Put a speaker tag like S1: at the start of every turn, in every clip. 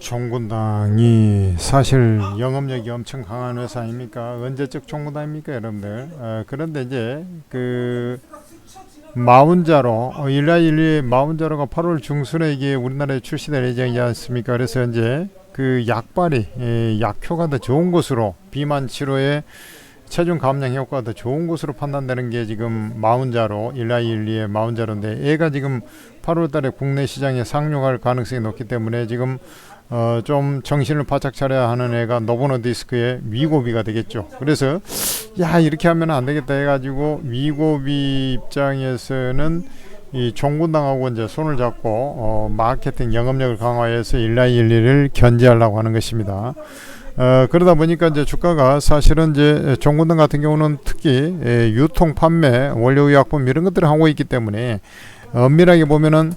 S1: 종군당이 사실 영업력이 엄청 강한 회사 아닙니까? 언제적 종군당입니까, 여러분들? 그런데 이제 그 마운자로 일라일리 마운자로가 8월 중순에 이게 우리나라에 출시될 예정이지 않습니까? 그래서 이제 그 약발이 약효가 더 좋은 것으로 비만 치료에 체중 감량 효과가 더 좋은 것으로 판단되는 게 지금 마운자로 일라일리의 마운자로인데 얘가 지금 8월달에 국내 시장에 상용할 가능성이 높기 때문에 지금 좀 정신을 바짝 차려야 하는 애가 노보노디스크의 위고비가 되겠죠. 그래서 야 이렇게 하면 안 되겠다 해가지고 위고비 입장에서는 이 종군당하고 이제 손을 잡고 마케팅 영업력을 강화해서 일라일리를 견제하려고 하는 것입니다. 그러다 보니까 이제 주가가 사실은 이제 종군당 같은 경우는 특히 유통, 판매, 원료의약품 이런 것들을 하고 있기 때문에 엄밀하게 보면은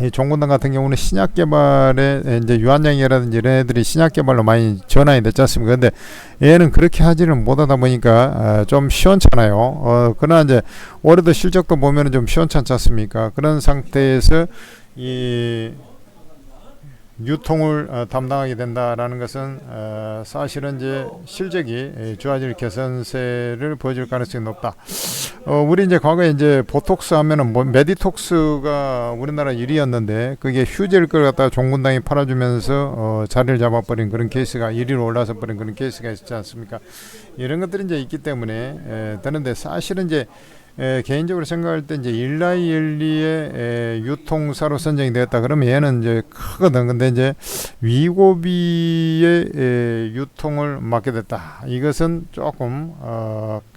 S1: 이 종군당 같은 경우는 신약 개발에 이제 유한양이라든지 이런 애들이 신약 개발로 많이 전환이 됐지 않습니까? 근데 얘는 그렇게 하지는 못하다 보니까 좀 시원찮아요. 그러나 이제 올해도 실적도 보면은 좀 시원찮지 않습니까? 그런 상태에서 이 유통을 담당하게 된다라는 것은 사실은 이제 실적이 좋아질 개선세를 보여줄 가능성이 높다. 우리 이제 과거에 이제 보톡스 하면은 뭐 메디톡스가 우리나라 1위였는데 그게 휴지를 걸 갖다가 종군당이 팔아주면서 자리를 잡아버린 그런 케이스가 1위로 올라서 버린 그런 케이스가 있지 않습니까? 이런 것들이 이제 있기 때문에 되는데 사실은 이제 개인적으로 생각할 때 이제 일라이엘리의 유통사로 선정이 되었다 그러면 얘는 이제 크거든. 근데 이제 위고비의 유통을 맡게 됐다. 이것은 조금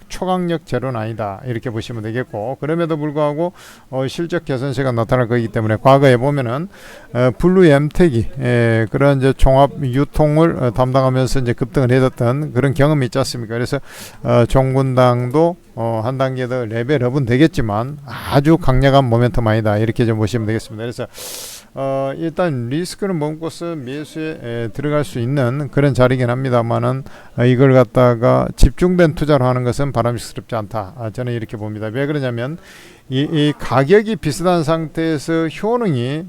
S1: 초강력 제로는 아니다 이렇게 보시면 되겠고, 그럼에도 불구하고 실적 개선세가 나타날 거기 때문에 과거에 보면은 블루 엠텍이 그런 이제 종합 유통을 담당하면서 이제 급등을 해뒀던 그런 경험이 있지 않습니까? 그래서 종군당도 한 단계 더 레벨업은 되겠지만 아주 강력한 모멘텀 아니다 이렇게 좀 보시면 되겠습니다. 그래서 일단 리스크를 먹고서 매수에 들어갈 수 있는 그런 자리긴 합니다만은 이걸 갖다가 집중된 투자로 하는 것은 바람직스럽지 않다. 저는 이렇게 봅니다. 왜 그러냐면 이 가격이 비슷한 상태에서 효능이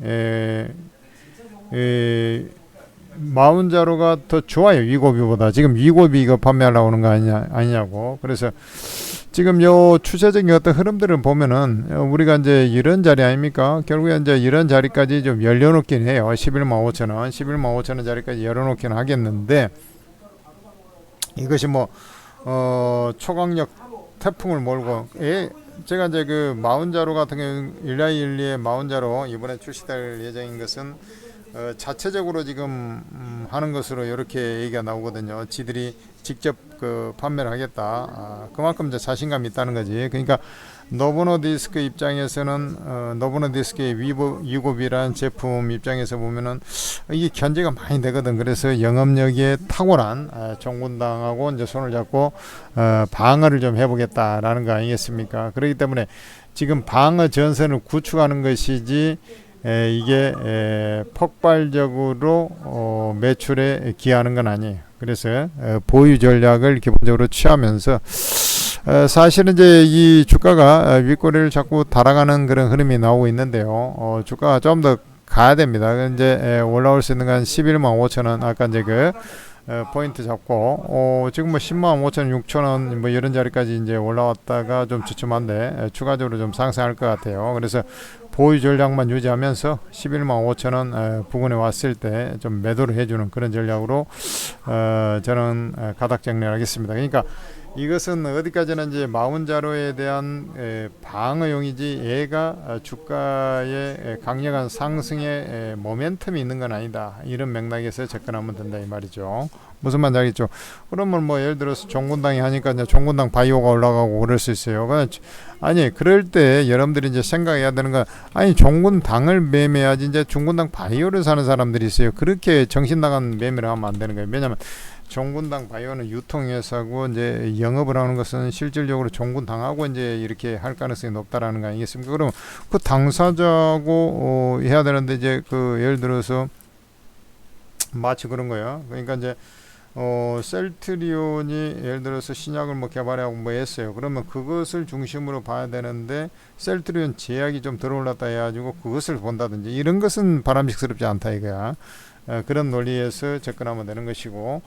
S1: 마운자로가 더 좋아요. 위고비보다. 지금 위고비 이거 판매하려고 하는 거 아니냐고. 그래서 지금 요 추세적인 어떤 흐름들을 보면은 우리가 이제 이런 자리 아닙니까? 결국에 이제 이런 자리까지 좀 열려놓긴 해요. 11만 5천원, 11만 5천원 자리까지 열어놓긴 하겠는데 이것이 뭐 초강력 태풍을 몰고 제가 이제 그 마운자로 같은 경우 일라일리의 마운자로 이번에 출시될 예정인 것은 자체적으로 지금 하는 것으로 이렇게 얘기가 나오거든요. 지들이 직접 그 판매를 하겠다. 그만큼 이제 자신감이 있다는 거지. 그러니까 노보노디스크 입장에서는 노보노디스크의 위고비라는 제품 입장에서 보면은 이게 견제가 많이 되거든. 그래서 영업력에 탁월한 종군당하고 이제 손을 잡고 방어를 좀 해보겠다라는 거 아니겠습니까? 그렇기 때문에 지금 방어 전선을 구축하는 것이지 이게 폭발적으로 매출에 기여하는 건 아니에요. 그래서 보유 전략을 기본적으로 취하면서 사실은 이제 이 주가가 윗꼬리를 자꾸 달아가는 그런 흐름이 나오고 있는데요. 주가가 좀 더 가야 됩니다. 이제 올라올 수 있는 건 11만 5천원 아까 이제 그 포인트 잡고 지금 뭐 10만 5천 6천원 뭐 이런 자리까지 이제 올라왔다가 좀 주춤한데 추가적으로 좀 상승할 것 같아요. 그래서 보유 전략만 유지하면서 11만 5천원 부근에 왔을 때 좀 매도를 해주는 그런 전략으로 저는 가닥 정리를 하겠습니다. 그러니까 이것은 어디까지나 이제 마운자로에 대한 방어용이지 얘가 주가의 강력한 상승의 모멘텀이 있는 건 아니다. 이런 맥락에서 접근하면 된다 이 말이죠. 무슨 말인지 알겠죠? 그러면 뭐 예를 들어서 종군당이 하니까 이제 종군당 바이오가 올라가고 그럴 수 있어요. 아니 그럴 때 여러분들이 이제 생각해야 되는 건 아니 종군당을 매매해야지 이제 중군당 바이오를 사는 사람들이 있어요. 그렇게 정신 나간 매매를 하면 안 되는 거예요. 왜냐면 종군당 바이오는 유통회사고 이제 영업을 하는 것은 실질적으로 종군당하고 이제 이렇게 할 가능성이 높다라는 거 아니겠습니까? 그럼 그 당사자고 해야 되는데 이제 그 예를 들어서 마치 그런 거예요. 그러니까 이제 셀트리온이 예를 들어서 신약을 뭐 개발하고 뭐 했어요. 그러면 그것을 중심으로 봐야 되는데 셀트리온 제약이 좀 들어올랐다 해가지고 그것을 본다든지 이런 것은 바람직스럽지 않다 이거야. 그런 논리에서 접근하면 되는 것이고,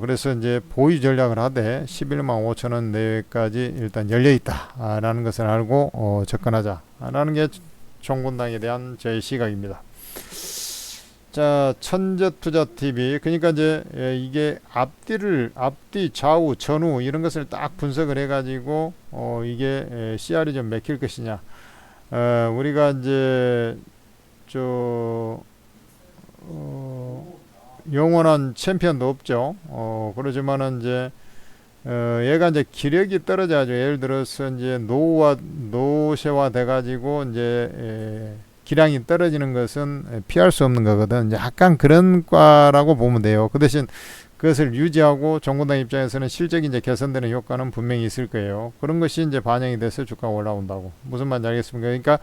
S1: 그래서 이제 보유 전략을 하되 11만 5천 원 내외까지 일단 열려 있다 라는 것을 알고 접근하자 라는 게 종군당에 대한 저의 시각입니다. 자, 천재투자TV. 그러니까 이제 이게 앞뒤 좌우 전후 이런 것을 딱 분석을 해가지고 이게 CR이 좀 맥힐 것이냐. 우리가 이제 영원한 챔피언도 없죠. 그러지만은 이제 얘가 이제 기력이 떨어져가지고 예를 들어서 이제 노쇠화 돼가지고 이제 기량이 떨어지는 것은 피할 수 없는 거거든. 약간 그런 과라고 보면 돼요. 그 대신 그것을 유지하고 정권당 입장에서는 실적이 이제 개선되는 효과는 분명히 있을 거예요. 그런 것이 이제 반영이 돼서 주가가 올라온다고. 무슨 말인지 알겠습니까? 그러니까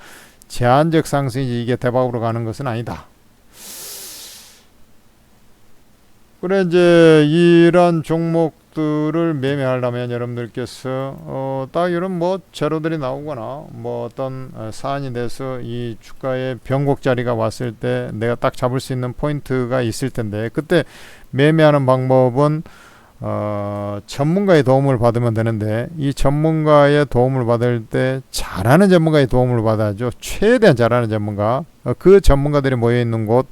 S1: 제한적 상승이지 이게 대박으로 가는 것은 아니다. 그래 이제 이런 종목들을 매매하려면 여러분들께서 딱 이런 뭐 재료들이 나오거나 뭐 어떤 사안이 돼서 이 주가의 변곡 자리가 왔을 때 내가 딱 잡을 수 있는 포인트가 있을 텐데 그때 매매하는 방법은 전문가의 도움을 받으면 되는데 이 전문가의 도움을 받을 때 잘하는 전문가의 도움을 받아야죠. 최대한 잘하는 전문가, 그 전문가들이 모여있는 곳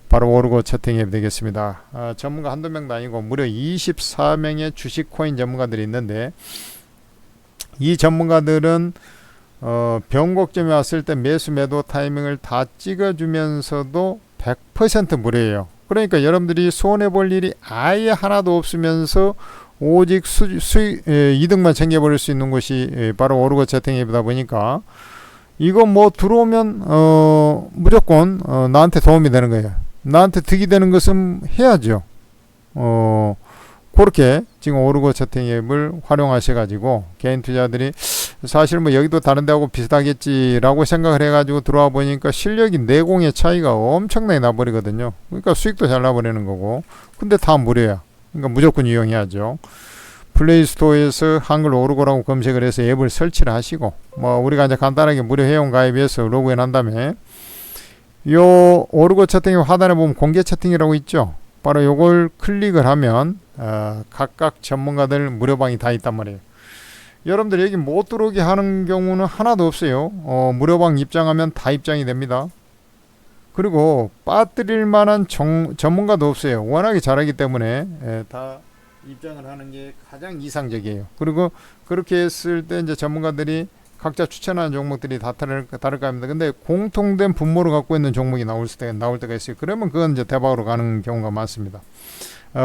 S1: 바로 오르고 채팅앱이 되겠습니다. 전문가 한두 명도 아니고 무려 24명의 주식 코인 전문가들이 있는데 이 전문가들은 변곡점이 왔을 때 매수 매도 타이밍을 다 찍어주면서도 100% 무료예요. 그러니까 여러분들이 손해볼 일이 아예 하나도 없으면서 오직 이득만 챙겨버릴 수 있는 것이 바로 오르고 채팅앱이다 보니까 이거 뭐 들어오면 무조건 나한테 도움이 되는 거예요. 나한테 득이 되는 것은 해야죠. 그렇게 지금 오르고 채팅 앱을 활용하셔가지고 개인 투자들이 사실 뭐 여기도 다른 데하고 비슷하겠지라고 생각을 해가지고 들어와 보니까 실력이 내공의 차이가 엄청나게 나버리거든요. 그러니까 수익도 잘 나버리는 거고 근데 다 무료야. 그러니까 무조건 이용해야죠. 플레이스토어에서 한글 오르고라고 검색을 해서 앱을 설치를 하시고 뭐 우리가 이제 간단하게 무료 회원 가입해서 로그인 한 다음에 요 오르고 채팅 하단에 보면 공개 채팅이라고 있죠. 바로 요걸 클릭을 하면 각각 전문가들 무료방이 다 있단 말이에요. 여러분들 여기 못 들어오게 하는 경우는 하나도 없어요. 무료방 입장하면 다 입장이 됩니다. 그리고 빠뜨릴 만한 전문가도 없어요. 워낙에 잘하기 때문에 다 입장을 하는 게 가장 이상적이에요. 그리고 그렇게 했을 때 이제 전문가들이 각자 추천하는 종목들이 다 다를까 합니다. 근데 공통된 분모를 갖고 있는 종목이 나올 때가 있어요. 그러면 그건 이제 대박으로 가는 경우가 많습니다.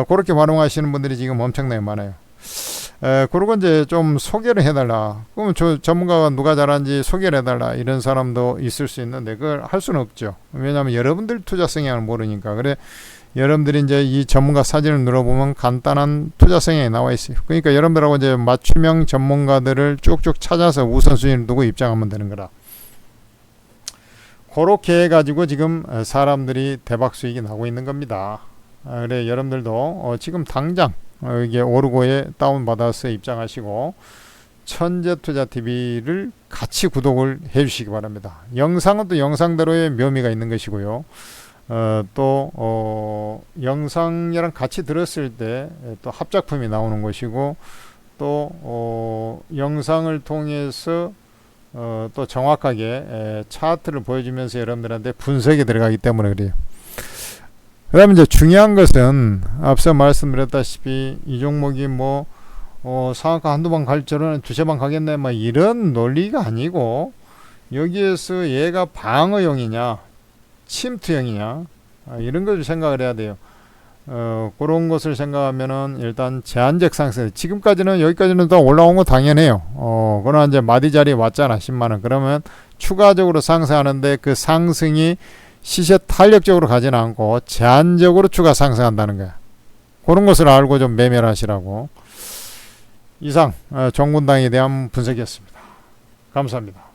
S1: 그렇게 활용하시는 분들이 지금 엄청나게 많아요. 그리고 이제 좀 소개를 해달라. 그러면 전문가가 누가 잘하는지 소개를 해달라. 이런 사람도 있을 수 있는데 그걸 할 수는 없죠. 왜냐하면 여러분들 투자 성향을 모르니까. 그래 여러분들이 이제 이 전문가 사진을 눌러보면 간단한 투자 성향이 나와 있어요. 그러니까 여러분들하고 이제 맞춤형 전문가들을 쭉쭉 찾아서 우선순위를 두고 입장하면 되는 거라. 그렇게 해가지고 지금 사람들이 대박 수익이 나고 있는 겁니다. 그래 여러분들도 지금 당장 이게 오르고에 다운받아서 입장하시고 천재투자TV를 같이 구독을 해주시기 바랍니다. 영상은 또 영상대로의 묘미가 있는 것이고요. 또 영상이랑 같이 들었을 때 또 합작품이 나오는 것이고 또 영상을 통해서 또 정확하게 차트를 보여주면서 여러분들한테 분석이 들어가기 때문에 그래요. 그 다음에 이제 중요한 것은 앞서 말씀드렸다시피 이 종목이 뭐 상한가 한두 번 갈 줄은 두세 번 가겠네 뭐 이런 논리가 아니고 여기에서 얘가 방어용이냐 침투형이냐 이런 것을 생각을 해야 돼요. 그런 것을 생각하면은 일단 제한적 상승 지금까지는 여기까지는 더 올라온 거 당연해요. 그러나 이제 마디 자리에 왔잖아 10만원. 그러면 추가적으로 상승하는데 그 상승이 시세 탄력적으로 가지는 않고 제한적으로 추가 상승한다는 거야. 그런 것을 알고 좀 매매를 하시라고. 이상 종군당에 대한 분석이었습니다. 감사합니다.